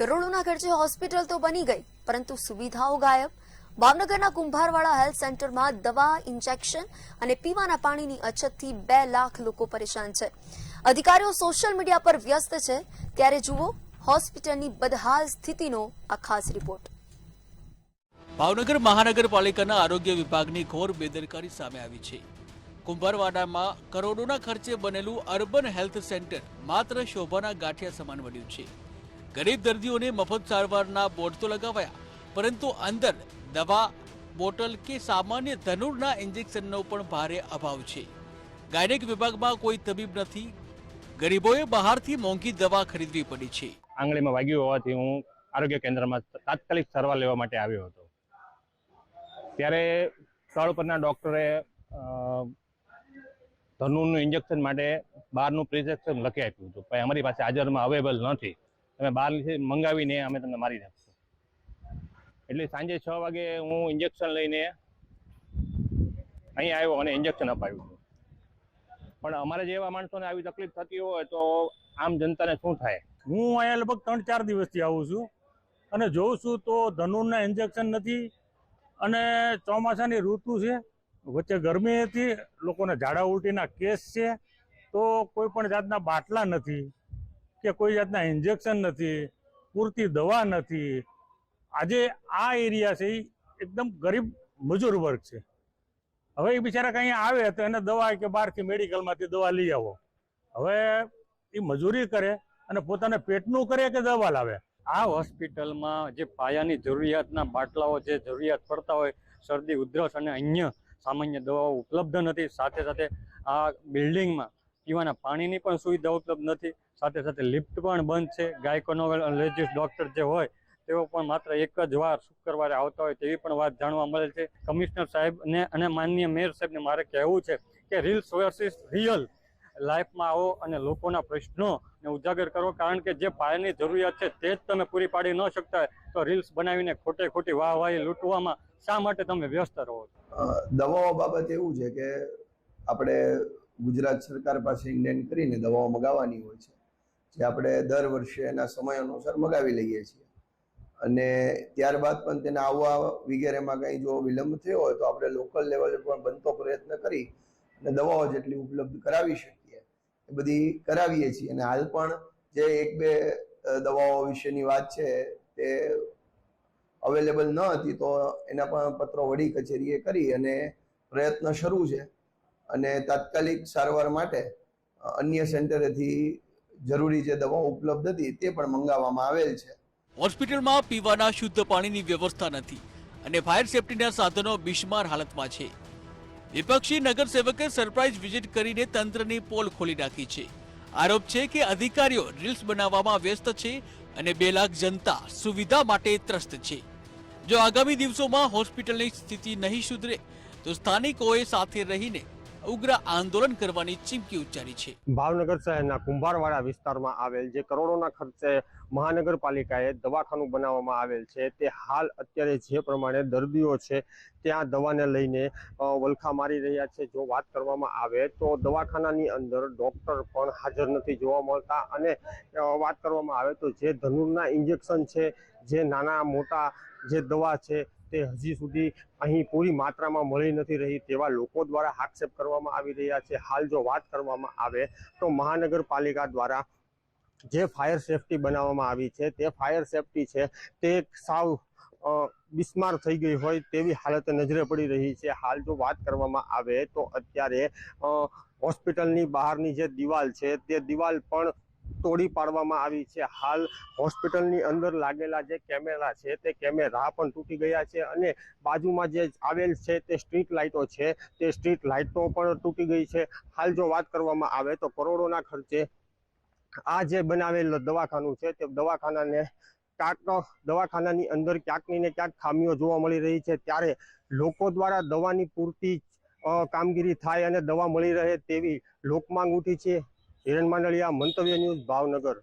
કરોડોના ખર્ચે હોસ્પિટલ તો બની ગઈ, પરંતુ સુવિધાઓ ગાયબ. ભાવનગરના કુંભારવાડા હેલ્થ સેન્ટરમાં દવા, ઇન્જેક્શન અને પીવાના પાણીની અછતથી 2 લાખ લોકો પરેશાન છે. અધિકારીઓ સોશિયલ મીડિયા પર વ્યસ્ત છે, ત્યારે જુઓ હોસ્પિટલની બદહાલ સ્થિતિનો આ ખાસ રિપોર્ટ. ભાવનગર મહાનગરપાલિકાના આરોગ્ય વિભાગની ઘોર બેદરકારી સામે આવી છે. કુંભારવાડામાં કરોડોના ખર્ચે બનેલું અર્બન હેલ્થ સેન્ટર માત્ર શોભાના ગાંઠિયા સમાન બન્યું છે. ગરીબ દર્દીઓને મફત સારવારના બોર્ડ તો લગાવાયા, પરંતુ અંદર દવા, બોટલ કે સામાન્ય ધનુરના ઇન્જેક્શનનો પણ ભારે અભાવ છે. ગાયનેક વિભાગમાં કોઈ તબીબ નથી. ગરીબોએ બહારથી મોંઘી દવા ખરીદવી પડી છે. આંગળીમાં વાગ્યું હોવાથી હું આરોગ્ય કેન્દ્રમાં તાત્કાલિક સારવાર લેવા માટે આવ્યો હતો. ત્યારે સ્થળ પરના ડોક્ટરે ધનુરનું ઇન્જેક્શન માટે બહારનું પ્રિસ્ક્રિપ્શન લખી આપ્યું હતું, પણ અમારી પાસે હાજરમાં અવેલેબલ નથી, તમે બહારથી મંગાવીને અમે તમને મારી નાખશું. એટલે સાંજે 6 વાગે હું ઇન્જેક્શન લઈને અહીં આવ્યો અને ઇન્જેક્શન અપાવ્યું હતું. પણ અમારે જેવા માણસોને આવી તકલીફ થતી હોય તો આમ જનતાને શું થાય? હું અહીંયા લગભગ 3-4 દિવસથી આવું છું અને જોઉં છું તો ધનુરના ઇન્જેક્શન નથી અને ચોમાસાની ઋતુ છે, વચ્ચે ગરમી હતી, લોકોને ઝાડા ઉલટીના કેસ છે, તો કોઈ પણ જાતના બાટલા નથી કે કોઈ જાતના ઇન્જેક્શન નથી, પૂરતી દવા નથી. આજે આ એરિયા છે એ એકદમ ગરીબ મજૂર વર્ગ છે. હવે એ બિચારા કંઈ આવે તો એને દવા કે બહારથી મેડિકલમાંથી દવા લઈ આવો. હવે એ મજૂરી કરે અને પોતાને પેટનું કરે કે દવા લાવે. આ હોસ્પિટલમાં જે પાયાની જરૂરિયાતના બાટલાઓ જે જરૂરિયાત પડતા હોય, શરદી, ઉધરસ અને અન્ય સામાન્ય દવાઓ ઉપલબ્ધ નથી. સાથે સાથે આ બિલ્ડિંગમાં પીવાના પાણીની પણ સુવિધા ઉપલબ્ધ નથી. સાથે સાથે લિફ્ટ પણ બંધ છે. ગાયકોનોલોજીસ્ટ ડૉક્ટર જે હોય તેઓ પણ માત્ર એક જ વાર શુક્રવારે આવતા હોય તેવી પણ વાત જાણવા મળે છે. કમિશનર સાહેબને અને માનનીય મેયર સાહેબને મારે કહેવું છે કે રીલ્સ વર્સિસ રિયલ લાઈફમાં આવો અને લોકોના પ્રશ્નોને ઉજાગર કરો, કારણ કે જે પાયાની જરૂરિયાત છે તે જ તમે પૂરી પાડી ન શકતા તો રીલ્સ બનાવીને ખોટી વાહવાહી લૂંટવામાં શા માટે તમે વ્યસ્ત રહો છો? દવાઓ બાબત એવું છે કે આપણે ગુજરાત સરકાર પાસે ઇન્ડિયન કરીને દવાઓ મગાવવાની હોય છે, જે આપણે દર વર્ષે એના સમય અનુસાર મગાવી લઈએ છીએ અને ત્યારબાદ પણ તેને આવવા વગેરેમાં કંઈ જો વિલંબ થયો હોય તો આપણે લોકલ લેવલે પણ બનતો પ્રયત્ન કરી અને દવાઓ જેટલી ઉપલબ્ધ કરાવી શકીએ એ બધી કરાવીએ છીએ. અને હાલ પણ જે 1-2 દવાઓ વિશેની વાત છે તે અવેલેબલ ન હતી તો એના પણ પત્રો વડી કચેરીએ કરી અને પ્રયત્ન શરૂ છે અને તાત્કાલિક સારવાર માટે અન્ય સેન્ટરેથી જરૂરી જે દવાઓ ઉપલબ્ધ હતી તે પણ મંગાવવામાં આવેલ છે. હોસ્પિટલમાં પીવાના શુદ્ધ પાણીની વ્યવસ્થા નથી અને ફાયર સેફટીના સાધનો બિસ્માર હાલતમાં છે. વિપક્ષી નગરસેવકે સરપ્રાઇઝ વિઝિટ કરીને તંત્રની પોલ ખોલી નાખી છે. આરોપ છે કે અધિકારીઓ રીલ્સ બનાવવામાં વ્યસ્ત છે અને 2 લાખ જનતા સુવિધા માટે ત્રસ્ત છે. જો આગામી દિવસોમાં હોસ્પિટલની સ્થિતિ નહીં સુધરે તો સ્થાનિકોએ સાથે રહીને ઉગ્ર આંદોલન કરવાની ચીમકી ઉચ્ચારી છે. ભાવનગર શહેરના કુંભારવાડા વિસ્તારમાં આવેલ જે કરોડોના ખર્ચે મહાનગરપાલિકાએ દવાખાનું બનાવવામાં આવેલ છે, તે હાલ અત્યારે જે પ્રમાણે દર્દીઓ છે ત્યાં દવાને લઈને વલખા મારી રહ્યા છે. જો વાત કરવામાં આવે તો દવાખાનાની અંદર ડૉક્ટર પણ હાજર નથી જોવા મળતા અને વાત કરવામાં આવે તો જે ધનુરના ઇન્જેક્શન છે, જે નાના મોટા જે દવા છે તે હજી સુધી અહીં પૂરી માત્રામાં મળી નથી રહી તેવા લોકો દ્વારા આક્ષેપ કરવામાં આવી રહ્યા છે. હાલ જો વાત કરવામાં આવે તો મહાનગરપાલિકા દ્વારા જે ફાયર સેફટી બનાવવામાં આવી છે તે ફાયર સેફટી છે તે સાવ બિસ્માર થઈ ગઈ હોય તેવી હાલત નજરે પડી રહી છે. હાલ જો વાત કરવામાં આવે તો અત્યારે હોસ્પિટલની બહારની જે દિવાલ છે તે દિવાલ પણ તોડી પાડવામાં આવી છે. હાલ હોસ્પિટલની અંદર લાગેલા જે કેમેરા છે તે કેમેરા પણ તૂટી ગયા છે અને બાજુમાં જે આવેલ છે તે સ્ટ્રીટ લાઇટો છે તે સ્ટ્રીટ લાઇટો પણ તૂટી ગઈ છે. હાલ જો વાત કરવામાં આવે તો કરોડોના ખર્ચે આ જે બનાવેલ દવાખાનું છે તે દવાખાનાની અંદર ક્યાંકની ને ક્યાંક ખામીઓ જોવા મળી રહી છે, ત્યારે લોકો દ્વારા દવાની પૂરતી કામગીરી થાય અને દવા મળી રહે તેવી લોકમાંગ ઉઠી છે. હિરણ માંડલિયા, મંતવ્ય ન્યૂઝ, ભાવનગર.